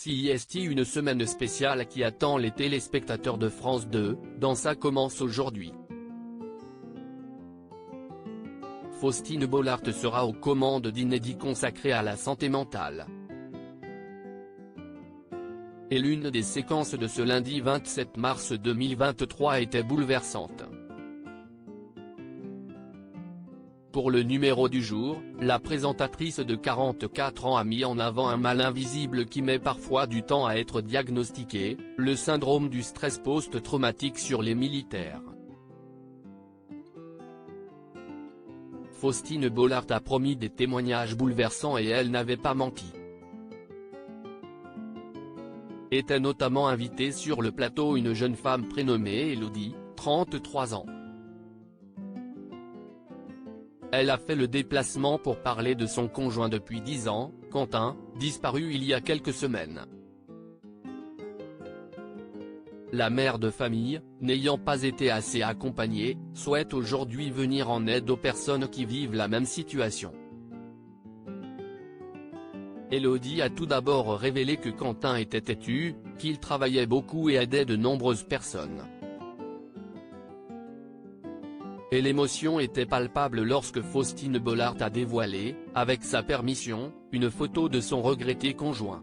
CIST, une semaine spéciale qui attend les téléspectateurs de France 2, dans Ça commence aujourd'hui. Faustine Bollaert sera aux commandes d'inédits consacrés à la santé mentale. Et l'une des séquences de ce lundi 27 mars 2023 était bouleversante. Pour le numéro du jour, la présentatrice de 44 ans a mis en avant un mal invisible qui met parfois du temps à être diagnostiqué, le syndrome du stress post-traumatique sur les militaires. Faustine Bollaert a promis des témoignages bouleversants et elle n'avait pas menti. Était notamment invitée sur le plateau une jeune femme prénommée Elodie, 33 ans. Elle a fait le déplacement pour parler de son conjoint depuis 10 ans, Quentin, disparu il y a quelques semaines. La mère de famille, n'ayant pas été assez accompagnée, souhaite aujourd'hui venir en aide aux personnes qui vivent la même situation. Elodie a tout d'abord révélé que Quentin était têtu, qu'il travaillait beaucoup et aidait de nombreuses personnes. Et l'émotion était palpable lorsque Faustine Bollaert a dévoilé, avec sa permission, une photo de son regretté conjoint.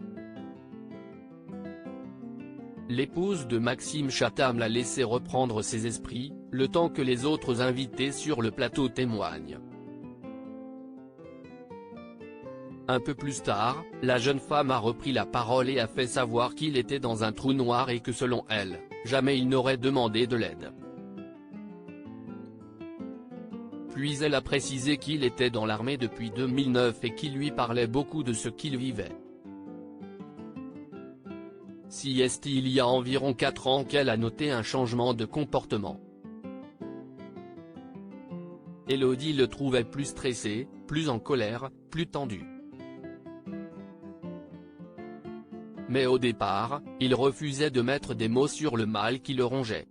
L'épouse de Maxime Chatham l'a laissé reprendre ses esprits, le temps que les autres invités sur le plateau témoignent. Un peu plus tard, la jeune femme a repris la parole et a fait savoir qu'il était dans un trou noir et que selon elle, jamais il n'aurait demandé de l'aide. Puis elle a précisé qu'il était dans l'armée depuis 2009 et qu'il lui parlait beaucoup de ce qu'il vivait. CIST, il y a environ 4 ans qu'elle a noté un changement de comportement. Elodie le trouvait plus stressé, plus en colère, plus tendu. Mais au départ, il refusait de mettre des mots sur le mal qui le rongeait.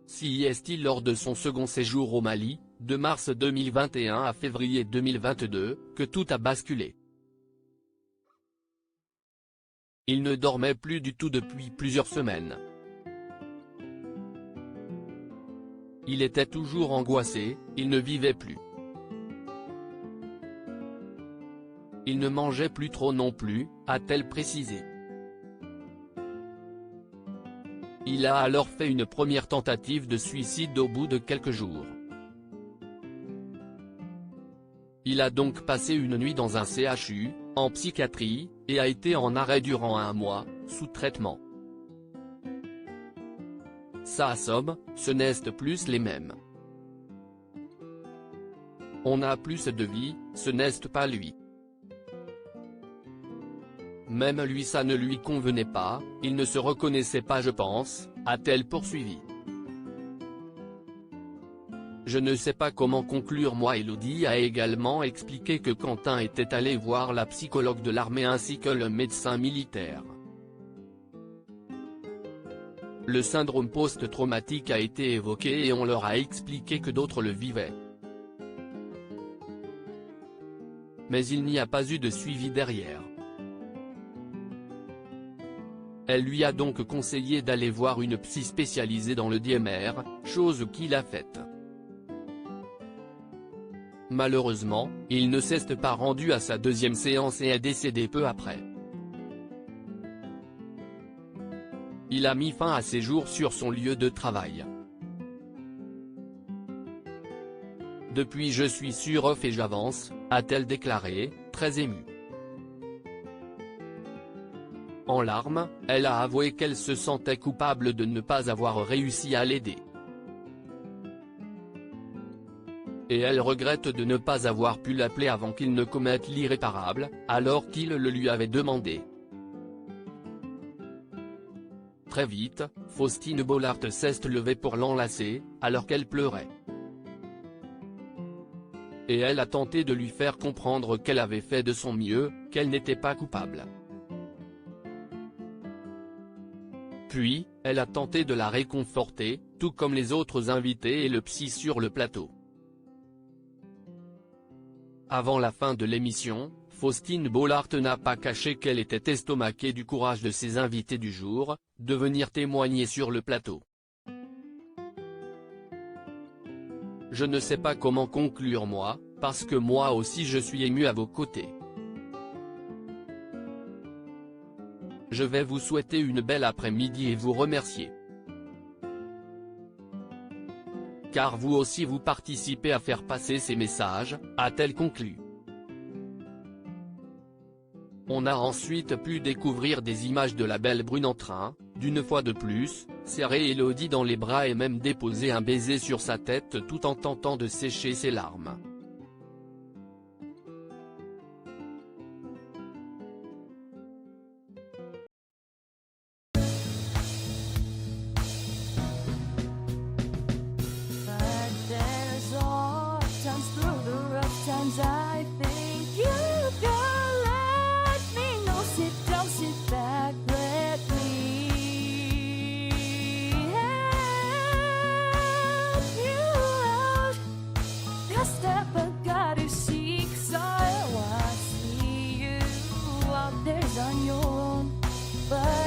CIST, lors de son second séjour au Mali, de mars 2021 à février 2022, que tout a basculé. Il ne dormait plus du tout depuis plusieurs semaines. Il était toujours angoissé, il ne vivait plus. Il ne mangeait plus trop non plus, a-t-elle précisé. Il a alors fait une première tentative de suicide au bout de quelques jours. Il a donc passé une nuit dans un CHU, en psychiatrie, et a été en arrêt durant 1 mois, sous traitement. Ça assomme, ce n'est plus les mêmes. On a plus de vie, ce n'est pas lui. Même lui, ça ne lui convenait pas, il ne se reconnaissait pas, je pense, a-t-elle poursuivi. Je ne sais pas comment conclure. Moi, Elodie a également expliqué que Quentin était allé voir la psychologue de l'armée ainsi que le médecin militaire. Le syndrome post-traumatique a été évoqué et on leur a expliqué que d'autres le vivaient. Mais il n'y a pas eu de suivi derrière. Elle lui a donc conseillé d'aller voir une psy spécialisée dans le DMR, chose qu'il a faite. Malheureusement, il ne s'est pas rendu à sa deuxième séance et est décédé peu après. Il a mis fin à ses jours sur son lieu de travail. Depuis, je suis sur off et j'avance, a-t-elle déclaré, très émue. En larmes, elle a avoué qu'elle se sentait coupable de ne pas avoir réussi à l'aider. Et elle regrette de ne pas avoir pu l'appeler avant qu'il ne commette l'irréparable, alors qu'il le lui avait demandé. Très vite, Faustine Bollaert s'est levée pour l'enlacer, alors qu'elle pleurait. Et elle a tenté de lui faire comprendre qu'elle avait fait de son mieux, qu'elle n'était pas coupable. Puis, elle a tenté de la réconforter, tout comme les autres invités et le psy sur le plateau. Avant la fin de l'émission, Faustine Bollaert n'a pas caché qu'elle était estomaquée du courage de ses invités du jour, de venir témoigner sur le plateau. Je ne sais pas comment conclure moi, parce que moi aussi je suis émue à vos côtés. Je vais vous souhaiter une belle après-midi et vous remercier. Car vous aussi vous participez à faire passer ces messages, a-t-elle conclu. On a ensuite pu découvrir des images de la belle brune en train, d'une fois de plus, serrer Élodie dans les bras et même déposer un baiser sur sa tête tout en tentant de sécher ses larmes. I think you can let me know. Sit down, sit back, let me help you out. A step I gotta seek, so I see you out there on your own, but